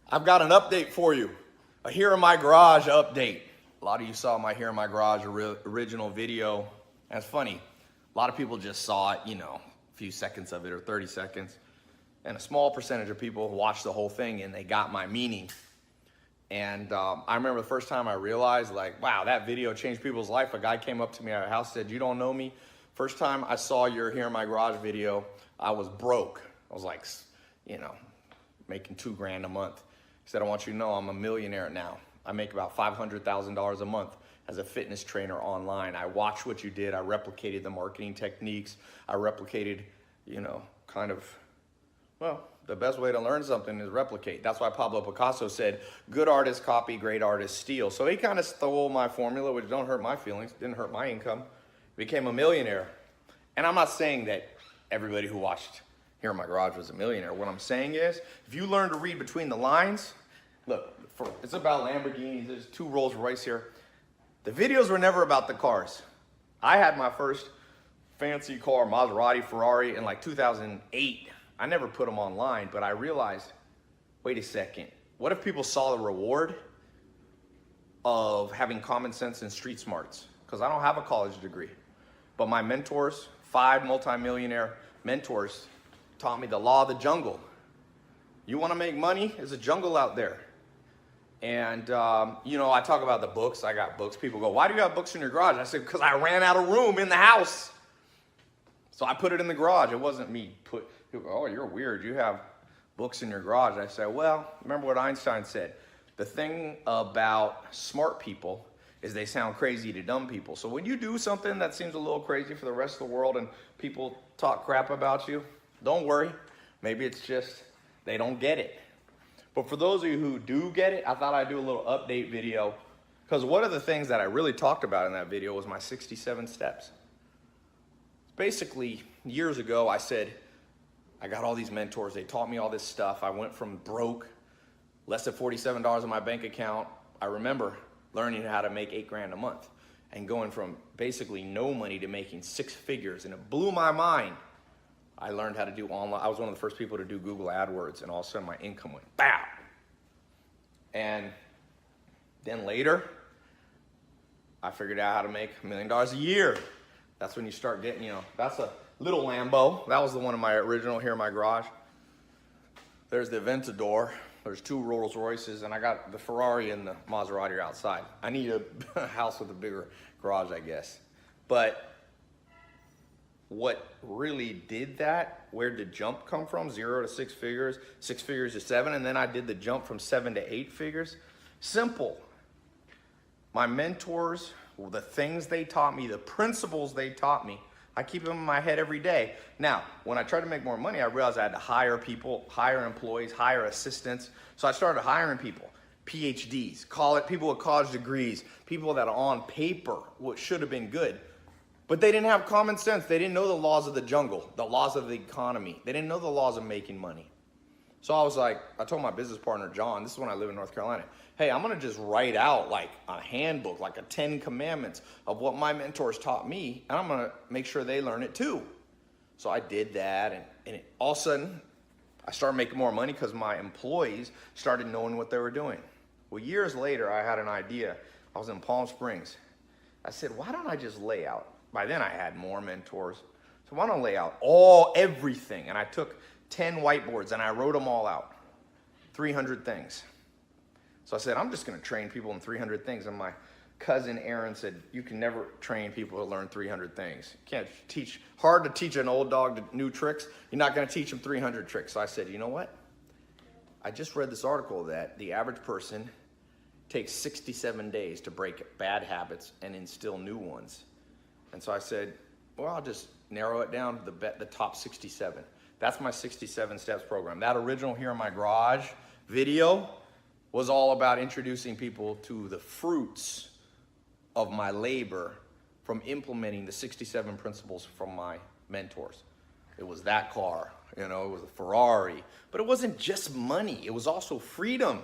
I've got an update for you. A Here in My Garage update. A lot of you saw my Here in My Garage original video. And it's funny, a lot of people just saw it, a few seconds of it or 30 seconds. And a small percentage of people watched the whole thing and they got my meaning. And I remember the first time I realized, wow, that video changed people's life. A guy came up to me at a house, said, "You don't know me. First time I saw your Here in My Garage video, I was broke." I was like, making $2,000 a month. He said, "I want you to know I'm a millionaire now. I make about $500,000 a month as a fitness trainer online. I watched what you did. I replicated the marketing techniques. I replicated, the best way to learn something is replicate." That's why Pablo Picasso said, "Good artists copy, great artists steal." So he kind of stole my formula, which don't hurt my feelings, didn't hurt my income. Became a millionaire. And I'm not saying that everybody who watched Here in My Garage was a millionaire. What I'm saying is, if you learn to read between the lines, look, it's about Lamborghinis. There's 2 Rolls Royce here. The videos were never about the cars. I had my first fancy car, Maserati, Ferrari, in 2008. I never put them online, but I realized, wait a second. What if people saw the reward of having common sense and street smarts? Because I don't have a college degree. But my mentors, 5 multimillionaire mentors, taught me the law of the jungle. You want to make money? There's a jungle out there. And, I talk about the books. I got books. People go, "Why do you have books in your garage?" I said, "Because I ran out of room in the house. So I put it in the garage." It wasn't me. People go, "Oh, you're weird. You have books in your garage." I said, well, remember what Einstein said. The thing about smart people is they sound crazy to dumb people. So when you do something that seems a little crazy for the rest of the world and people talk crap about you, don't worry. Maybe it's just they don't get it. But for those of you who do get it, I thought I'd do a little update video, because one of the things that I really talked about in that video was my 67 steps. Basically, years ago, I said, I got all these mentors. They taught me all this stuff. I went from broke, less than $47 in my bank account. I remember learning how to make $8,000 a month and going from basically no money to making 6 figures. And it blew my mind. I learned how to do online. I was one of the first people to do Google AdWords, and all of a sudden my income went bow. And then later, I figured out how to make $1 million a year. That's when you start getting, that's a little Lambo. That was the one in my original Here in My Garage. There's the Aventador. There's 2 Rolls Royces, and I got the Ferrari and the Maserati outside. I need a house with a bigger garage, I guess. But what really did that, where did the jump come from? 0 to 6 figures, 6 figures to 7, and then I did the jump from 7 to 8 figures. Simple. My mentors, the things they taught me, the principles they taught me, I keep them in my head every day. Now, when I tried to make more money, I realized I had to hire people, hire employees, hire assistants. So I started hiring people, PhDs, people with college degrees, people that are on paper, what should have been good. But they didn't have common sense. They didn't know the laws of the jungle, the laws of the economy. They didn't know the laws of making money. So I told my business partner, John, this is when I live in North Carolina, hey, I'm going to just write out a handbook, a 10 commandments of what my mentors taught me, and I'm going to make sure they learn it too. So I did that, and all of a sudden, I started making more money because my employees started knowing what they were doing. Well, years later, I had an idea. I was in Palm Springs. I said, why don't I just lay out? By then, I had more mentors. So why don't I lay out everything? And I took 10 whiteboards, and I wrote them all out. 300 things. So I said, I'm just going to train people in 300 things. And my cousin Aaron said, you can never train people to learn 300 things. You can't teach, hard to teach an old dog new tricks. You're not going to teach them 300 tricks. So I said, you know what? I just read this article that the average person takes 67 days to break bad habits and instill new ones. And so I said, well, I'll just narrow it down to the top 67. That's my 67 steps program. That original Here in My Garage video was all about introducing people to the fruits of my labor from implementing the 67 principles from my mentors. It was that car, it was a Ferrari, but it wasn't just money. It was also freedom.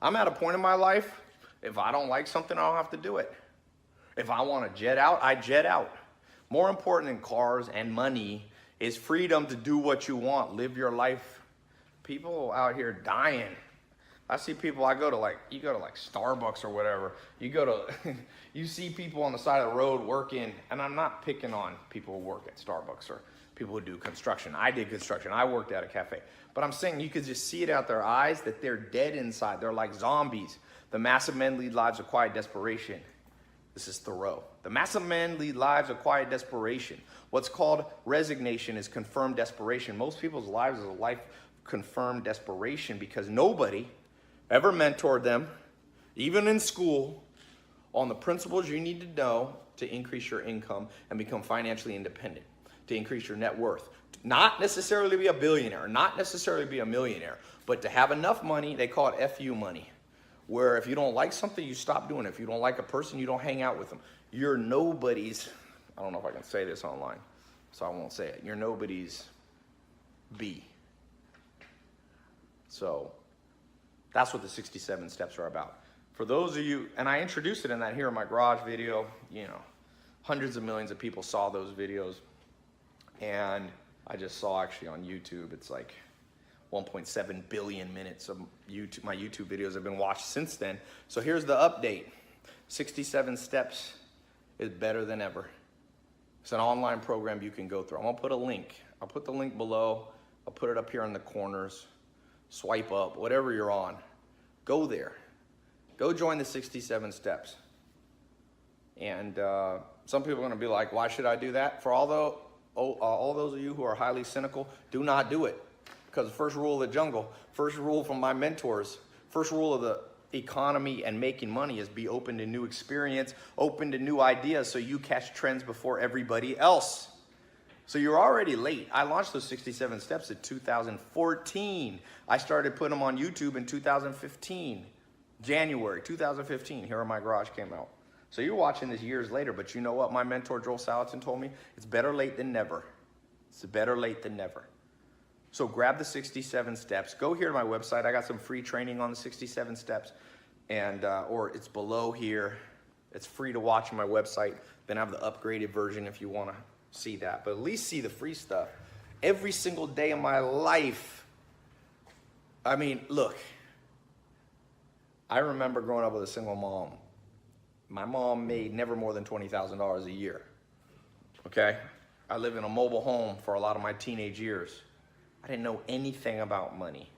I'm at a point in my life, if I don't like something, I don't have to do it. If I want to jet out, I jet out. More important than cars and money is freedom to do what you want, live your life. People out here dying I see people, you go to like Starbucks or whatever. You go to, you see people on the side of the road working, and I'm not picking on people who work at Starbucks or people who do construction. I did construction. I worked at a cafe. But I'm saying you could just see it out their eyes that they're dead inside. They're like zombies. The massive men lead lives of quiet desperation. This is Thoreau. The massive men lead lives of quiet desperation. What's called resignation is confirmed desperation. Most people's lives is a life of confirmed desperation because nobody ever mentored them, even in school, on the principles you need to know to increase your income and become financially independent, to increase your net worth. Not necessarily be a billionaire, not necessarily be a millionaire, but to have enough money, they call it FU money, where if you don't like something, you stop doing it. If you don't like a person, you don't hang out with them. You're nobody's, I don't know if I can say this online, so I won't say it. You're nobody's B. So that's what the 67 steps are about. For those of you, and I introduced it in that Here in My Garage video, you know, hundreds of millions of people saw those videos. And I just saw actually on YouTube, it's like 1.7 billion minutes of YouTube, my YouTube videos have been watched since then. So here's the update. 67 steps is better than ever. It's an online program you can go through. I'm gonna put a link. I'll put the link below. I'll put it up here in the corners. Swipe up, whatever you're on. Go there. Go join the 67 steps. And some people are gonna be like, why should I do that? For all those of you who are highly cynical, do not do it. Because the first rule of the jungle, first rule from my mentors, first rule of the economy and making money is be open to new experience, open to new ideas so you catch trends before everybody else. So you're already late. I launched those 67 steps in 2014. I started putting them on YouTube in 2015. January 2015, Here in My Garage came out. So you're watching this years later, but you know what my mentor Joel Salatin told me? It's better late than never. It's better late than never. So grab the 67 steps. Go here to my website. I got some free training on the 67 steps, and or it's below here. It's free to watch on my website. Then I have the upgraded version if you want to see that. But at least see the free stuff. Every single day of my life. I mean, look. I remember growing up with a single mom. My mom made never more than $20,000 a year. Okay? I lived in a mobile home for a lot of my teenage years. I didn't know anything about money.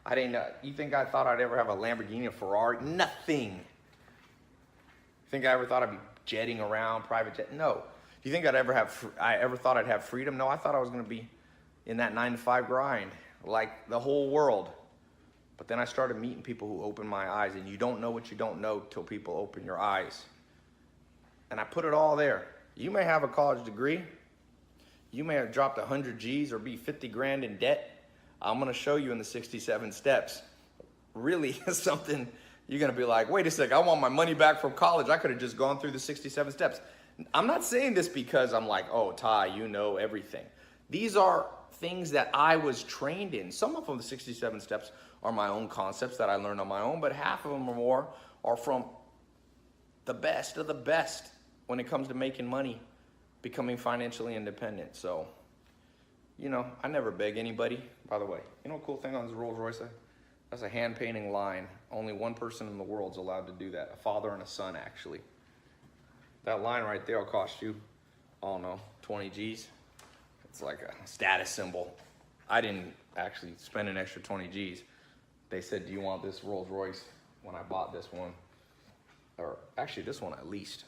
I didn't know. You think I thought I'd ever have a Lamborghini, a Ferrari? Nothing. You think I ever thought I'd be jetting around, private jet? No. Do you think I ever thought I'd have freedom? No, I thought I was going to be in that 9-to-5 grind like the whole world. But then I started meeting people who opened my eyes, and you don't know what you don't know till people open your eyes. And I put it all there. You may have a college degree. You may have dropped 100 G's or be 50 grand in debt. I'm going to show you in the 67 steps. Really something you're going to be like, wait a sec, I want my money back from college. I could have just gone through the 67 steps. I'm not saying this because I'm like, oh, Tai, you know everything. These are things that I was trained in. Some of them, the 67 steps, are my own concepts that I learned on my own, but half of them or more are from the best of the best when it comes to making money, becoming financially independent. So, you know, I never beg anybody. By the way, you know a cool thing on this Rolls Royce? That's a hand painting line. Only one person in the world's allowed to do that. A father and a son, actually. That line right there will cost you, I don't know, 20 G's. It's like a status symbol. I didn't actually spend an extra 20 G's. They said, do you want this Rolls Royce? When I bought this one, or actually this one at least.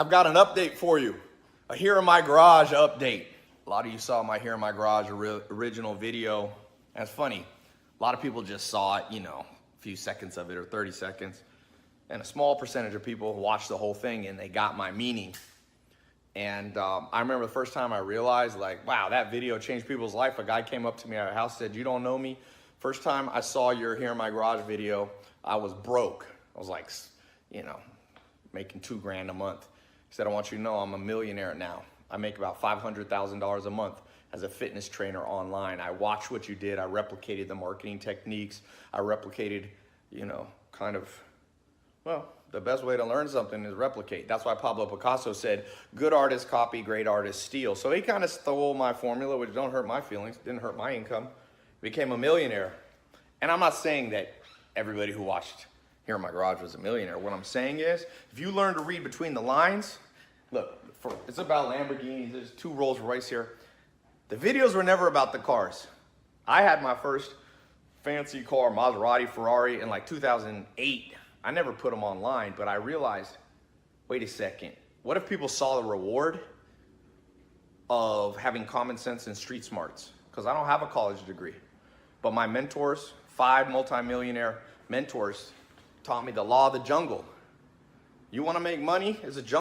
I've got an update for you. A Here in My Garage update. A lot of you saw my Here in My Garage original video. That's funny. A lot of people just saw it, you know, a few seconds of it or 30 seconds. And a small percentage of people watched the whole thing and they got my meaning. And I remember the first time I realized, like, wow, that video changed people's life. A guy came up to me at a house, said, "You don't know me. First time I saw your Here in My Garage video, I was broke." I was like, you know, making $2,000 a month. He said, "I want you to know I'm a millionaire now. I make about $500,000 a month as a fitness trainer online. I watched what you did. I replicated the marketing techniques. I replicated, you know, kind of, well, the best way to learn something is replicate." That's why Pablo Picasso said, "Good artists copy, great artists steal." So he kind of stole my formula, which don't hurt my feelings, didn't hurt my income. Became a millionaire. And I'm not saying that everybody who watched Here in My Garage was a millionaire. What I'm saying is, if you learn to read between the lines, look, it's about Lamborghinis. There's 2 Rolls Royce here. The videos were never about the cars. I had my first fancy car, Maserati, Ferrari, in like 2008. I never put them online, but I realized, wait a second, what if people saw the reward of having common sense and street smarts? Because I don't have a college degree, but my mentors, 5 multimillionaire mentors, taught me the law of the jungle. You want to make money? It's a jungle.